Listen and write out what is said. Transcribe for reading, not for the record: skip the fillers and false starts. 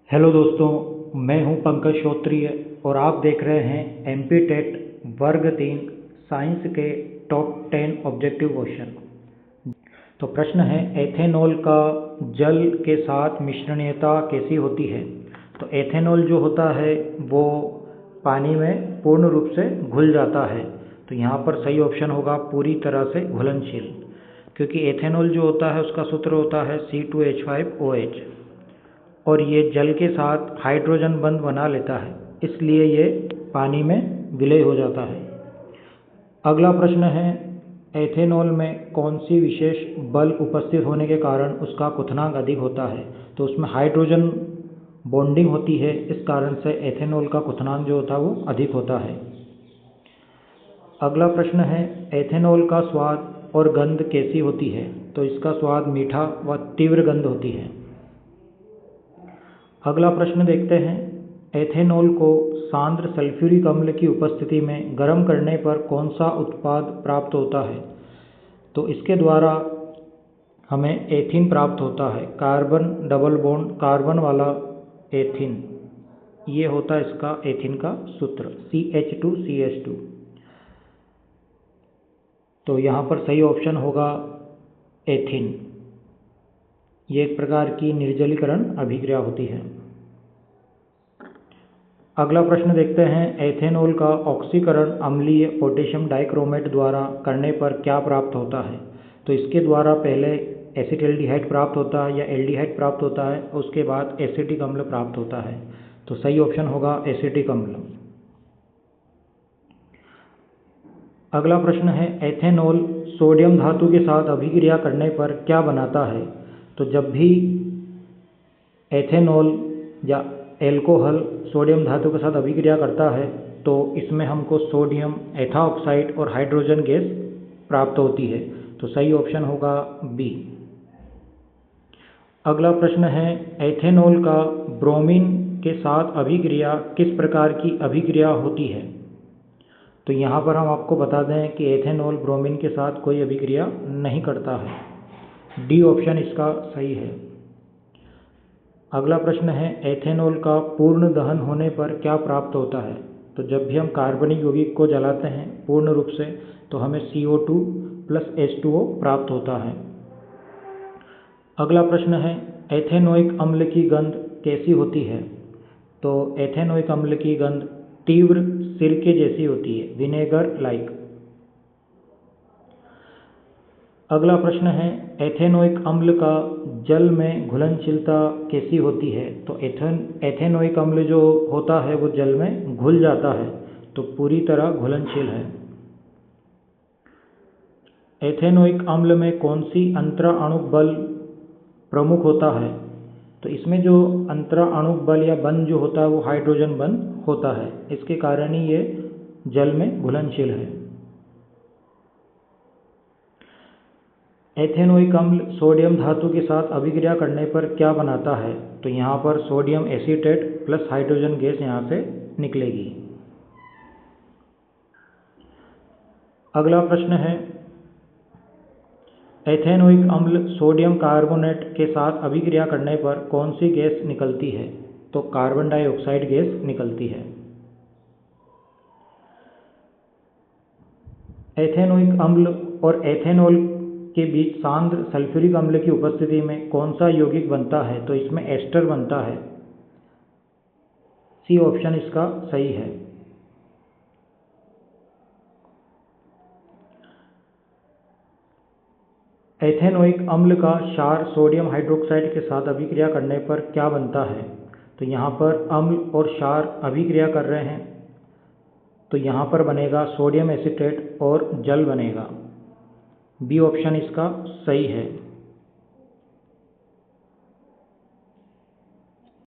Hello दोस्तों, मैं हूं पंकज श्रोत्रिय और आप देख रहे हैं एमपी टेट वर्ग 3 साइंस के टॉप 10 ऑब्जेक्टिव क्वेश्चन। तो प्रश्न है, एथेनॉल का जल के साथ मिश्रणीयता कैसी होती है। तो एथेनॉल जो होता है वो पानी में पूर्ण रूप से घुल जाता है। तो यहाँ पर सही ऑप्शन होगा पूरी तरह से घुलनशील, क्योंकि एथेनॉल जो होता है उसका सूत्र होता है C2H5OH और ये जल के साथ हाइड्रोजन बंध बना लेता है, इसलिए ये पानी में विलय हो जाता है। अगला प्रश्न है, एथेनॉल में कौन सी विशेष बल उपस्थित होने के कारण उसका क्वथनांक अधिक होता है। तो उसमें हाइड्रोजन बॉन्डिंग होती है, इस कारण से एथेनॉल का क्वथनांक जो होता है वो अधिक होता है। अगला प्रश्न है, एथेनॉल का स्वाद और गंध कैसी होती है। तो इसका स्वाद मीठा व तीव्र गंध होती है। अगला प्रश्न देखते हैं, एथेनॉल को सांद्र सल्फ्यूरिक अम्ल की उपस्थिति में गर्म करने पर कौन सा उत्पाद प्राप्त होता है। तो इसके द्वारा हमें एथीन प्राप्त होता है, कार्बन डबल बॉन्ड कार्बन वाला एथीन, ये होता है इसका एथीन का सूत्र CH2CH2। तो यहाँ पर सही ऑप्शन होगा एथीन। ये एक प्रकार की निर्जलीकरण अभिक्रिया होती है। अगला प्रश्न देखते हैं, एथेनॉल का ऑक्सीकरण अम्लीय पोटेशियम डाइक्रोमेट द्वारा करने पर क्या प्राप्त होता है। तो इसके द्वारा पहले एसिटिल्डिहाइड प्राप्त होता है या एल्डिहाइड प्राप्त होता है, उसके बाद एसिटिक अम्ल प्राप्त होता है। तो सही ऑप्शन होगा एसिटिक अम्ल। अगला प्रश्न है, एथेनॉल सोडियम धातु के साथ अभिक्रिया करने पर क्या बनाता है। तो जब भी एथेनॉल या एल्कोहल सोडियम धातु के साथ अभिक्रिया करता है तो इसमें हमको सोडियम एथाऑक्साइड और हाइड्रोजन गैस प्राप्त होती है। तो सही ऑप्शन होगा बी। अगला प्रश्न है, एथेनॉल का ब्रोमीन के साथ अभिक्रिया किस प्रकार की अभिक्रिया होती है। तो यहाँ पर हम आपको बता दें कि एथेनॉल ब्रोमीन के साथ कोई अभिक्रिया नहीं करता है। डी ऑप्शन इसका सही है। अगला प्रश्न है, एथेनॉल का पूर्ण दहन होने पर क्या प्राप्त होता है। तो जब भी हम कार्बनिक यौगिक को जलाते हैं पूर्ण रूप से तो हमें CO2 + H2O प्राप्त होता है। अगला प्रश्न है, एथेनोइक अम्ल की गंध कैसी होती है। तो एथेनोइक अम्ल की गंध तीव्र सिरके जैसी होती है, विनेगर लाइक। अगला प्रश्न है, एथेनोइक अम्ल का जल में घुलनशीलता कैसी होती है। तो एथेनोइक अम्ल जो होता है वो जल में घुल जाता है, तो पूरी तरह घुलनशील है। एथेनोइक अम्ल में कौन सी अंतराणुक बल प्रमुख होता है। तो इसमें जो अंतराणुक बल या बंध जो होता है वो हाइड्रोजन बंध होता है, इसके कारण ही ये जल में घुलनशील है। एथेनोइक अम्ल सोडियम धातु के साथ अभिक्रिया करने पर क्या बनाता है। तो यहाँ पर sodium acetate plus hydrogen gas यहाँ से निकलेगी। अगला प्रश्न है, एथेनोइक अम्ल सोडियम कार्बोनेट के साथ अभिक्रिया करने पर कौन सी गैस निकलती है। तो कार्बन डाइऑक्साइड गैस निकलती है। एथेनोइक अम्ल और एथेनॉल के बीच सांद्र सल्फ्यूरिक अम्ल की उपस्थिति में कौन सा यौगिक बनता है। तो इसमें एस्टर बनता है। सी ऑप्शन इसका सही है। एथेनोइक अम्ल का क्षार सोडियम हाइड्रोक्साइड के साथ अभिक्रिया करने पर क्या बनता है। तो यहाँ पर अम्ल और क्षार अभिक्रिया कर रहे हैं, तो यहाँ पर बनेगा सोडियम एसीटेट और जल बनेगा। बी ऑप्शन इसका सही है।